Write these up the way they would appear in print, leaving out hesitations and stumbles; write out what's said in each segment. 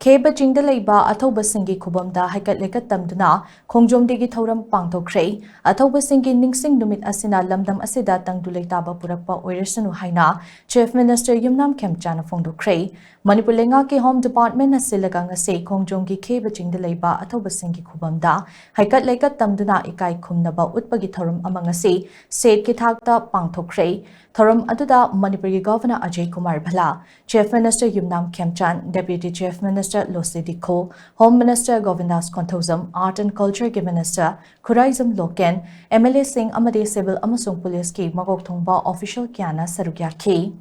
Kheba Jingda Leiba, Atoba Singi Kubamda, Hikat Lekat Tamduna, Khongjom Digi Thoram Pangto Kray, Atoba Singi Ningsing Numit Asina Lamdam Asida Tangduletaba Purapa Oirisanu Haina, Chief Minister Yumnam Kemchana Fondo Kray, Manipulenga Ki Home Department Asilagang Se, Khongjom Ki Kheba Jingda Leiba, Atoba Singi Kubamda, Hikat Lekat Tamduna Ikai Kumnaba Utpagi Thoram Amangase, Said Kitakta Pangto Kray, Thoram Aduda Manipuri Governor Ajay Kumar Bhala, Chief Minister Yumnam Kemchan, Deputy Chief Minister Losi Dikho, Home Minister Govindas Khongjom, Art and Culture Minister Khuraizam Loken, MLA Singh Amade Civil Amasung Police Ki Magok Thongba Official Kiana Sarugya Ki.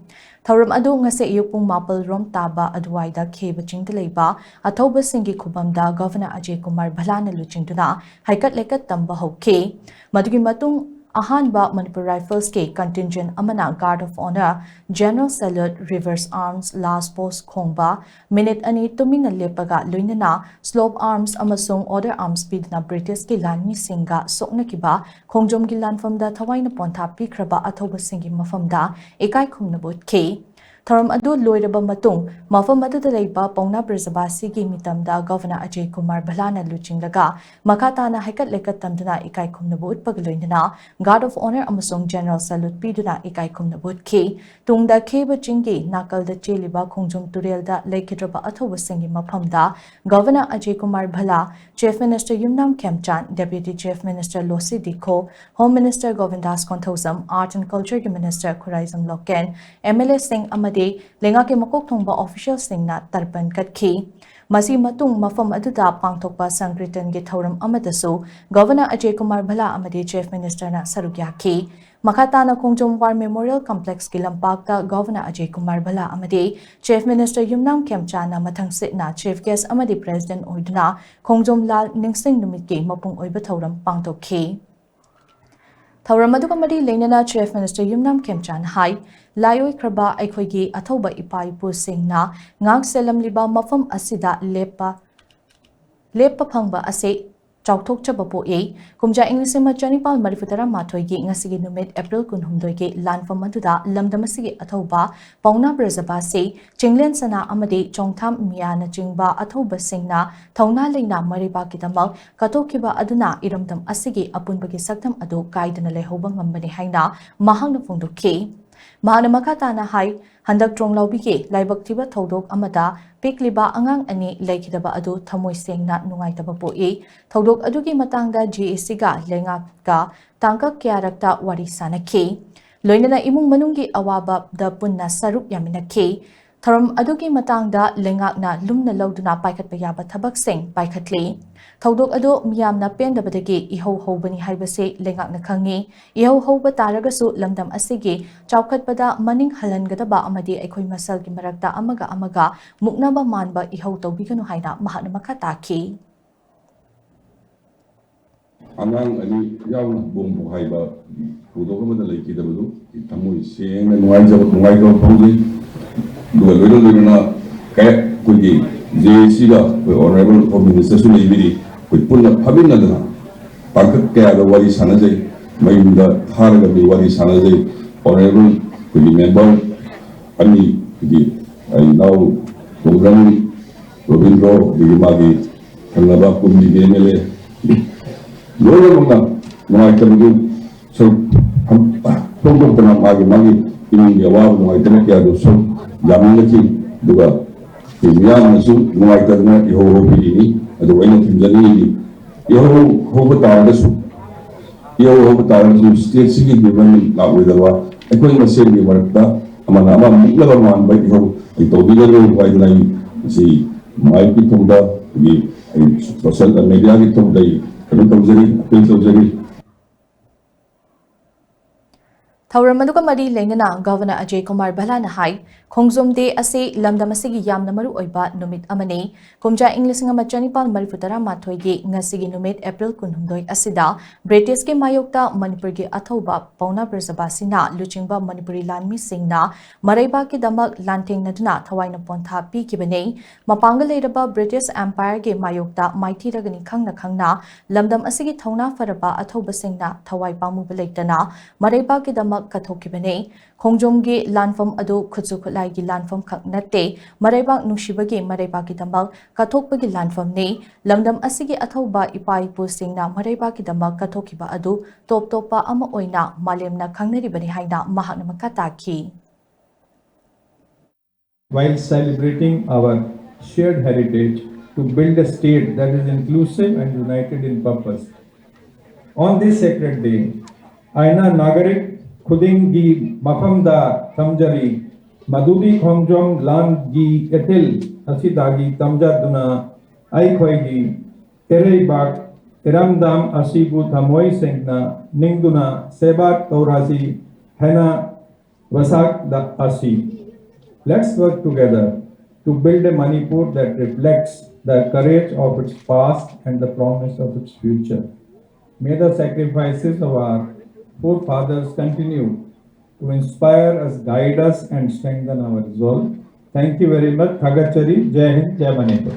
Thoram Adu Ngase Yupung Mapal Rom Taba Aduaida Kheba Jingda Leiba, Atoba Singi Kubamda Governor Ajay Kumar Bhala na Luchingduna, Hikat Lekat Tamba Hoke, Madugi Matung Ahanba Manipur Rifles K Contingent Amana Guard of Honor, General Salute, Reverse Arms, Last Post Khongba, Minute Ani Tumina Lepaga, Luinana, Slope Arms, Amasung Order Arms Bidna British Gilan Misinga, Sokna Kiba, Khongjom Gilan from the Tawaina Ponta Pikraba Atoba Singi Mafamda, Ekai Kumnabut K. Thoram Adu Loiraba Matung, Mafam Adu Leiba, Pongna Brizabasi Mitamda, Governor Ajay Kumar Bhalana Luchinglaga, Makatana Hikat Lekat Tamduna Ikai Kumnabut Pagluindana, Guard of Honor Amasung General Salute Piduna Ikai Kumnabut K, Tungda Kheba Jingi, Nakal the Cheliba Khongjom Turelda, Lekidraba Atoba Singi Mapamda, Governor Ajay Kumar Bhala, Chief Minister Yumnam Kemchan, Deputy Chief Minister Losi Dikho, Home Minister Govindas Khongjom, Art and Culture Minister Khuraizam Loken, MLA Singh Amade, Lenga ke Makok Thongba Official Singh na Tarpan Katki. Masi Matung Mafam Aduda Pangtokpa Sankritan Ge Thoram Amadasu, Governor Ajay Kumar Bhala Amade Chief Minister na Sarugya Ki. Makatana Khongjom War Memorial Complex Kilampakta Governor Ajay Kumar Bhala Amade, Chief Minister Yumnam Kemchana Mathang Sitna, Chief Guest Amade President Oiduna, Khongjom Lal Ningsing Numitki Mapung Oiba Thoram Pangtok Ki. Thoram Adukamadi Lenana Chief Minister Yumnam Kemchan Hai, Layoi Kraba Aikhoigi Athoba Ipai Pu Singna, Ngak Selam Liba Mafam Asida Lepa Phangba Ase, Chautok Chabapo A, Kumja Inglisima Janipal Marifutara Matoigi, Nasigi Numit, April Kunhumdoigi, Land for Maduda, Lamdamasigi Athoba, Pongna Brazaba Se, Chinglen Sana Amade, Chongtam Miana Jingba, Athoba Singna, Tauna Lena Mariba Kitamal, Katokiba Aduna, Iramdam Asigi, Apunbagi Saktam Adu, Kaidana Lehobang Mambani Haina, Mahang Fundo K. Mahana Makatana Hai, Handak Trong Laubike, Laibak Tiba Todok Amada, Pikliba Angang Ani, Laikidaba Adu, Tamoy Sing Nat Nungaitaba Poe, Todok Adugi Matanga GSiga, Lengaka, Tangka Kiarakta Warisana K. Loinana Imung Manungi Awaba, the Punna Saruk Yamina K. Thoram Adugi Matanga, Lengakna, Lumna Loduna Paikat Bayaba Tabak Sing, Paikatli. Todok Ado Miyamna Pendabadagi, Iho Hobani Haibase, Lengakna Kangi, Iho Hoba Taragasu, Lamdam Asigi, Chaukat Bada, Maning Halan Gadaba Amadi, Ekoi Masal Gimarakta Amaga, Muknaba Manba, Iho Tobigano Haina, Mahanamakataki. Amang Ali Yam Bumbu Haiba, Udokama Laki Dabu, Tamu Sing and Waija Poli, do a little Luna, Kat Kudi, Jesiga, the Honorable Home Minister Sulividi, with Puna Pabinadana, Pakaka, the Wadi Sanaze, Mayunda, Haragabi Wadi Sanaze, Honorable Kudi member, Ani, I now program Robindro, the Magi, Kalaba Kumi Gemele. Lola Mona, Maitam, so Tongo Magi, in the Award, Maitamakia, so Yamanaki, Duga, the Yamasu, Maitana, Yoho Pini, and the Wayne Kimzani, Yoho Hobatasu, Yoho Hobatasu, still singing the women out with the war. I couldn't say the Marta, Amanama, Lavaman, but you, I told you, why did I see my people the social media told the Thoram Adukamadi Lenana, Governor Ajay Kumar Bhala Hai, Khongjom De Ase, Lamdamasigi Yam Namaru Oiba, Numit Amane, Kumja English Janipal Marifutara Matoigi, Nasigi Numit, April Kunhumdoi Asida, British Ke Mayokta, Manipurgi Athoba, Pauna Brazabasina, Luchingba Manipuri Lanmi Singna, Maraiba Ki Damak, Lanting Naduna, Tawaina Ponta P. Kibane, Mapanga Ledaba, British Empire Ge Mayokta, Mighty Ragani Kangna, Lamdam Asigi Tona Faraba, Athoba Singna, Tawai Pamu Belaitana, Maraiba Ki Damak, kathokibane Khongjomgi lanfam adu khutsu khulai lanfam khak natte maraibak nungsibagi maraibaki damak kathokpagi lanfam ne langdam asigi athauba ipai pusingna maraibaki damak kathokiba adu top topa ama oina malemna khangnaribani haina mahakna makataki. While celebrating our shared heritage to build a state that is inclusive and united in purpose. On this sacred day, Aina Nagarik Khudingi Mafamda Tamjari Madudi Khongjom Langi Etil Asidagi Tamjaduna Aikhoigi Tereibak Tiramdam Asibu Thamoi Sengna Ningduna Sebat Taurasi Hena Vasak da Asi. Let's work together to build a Manipur that reflects the courage of its past and the promise of its future. May the sacrifices of our forefathers continue to inspire us, guide us, and strengthen our resolve. Thank you very much. Thagachari, Jai Hind, Jai Manipur.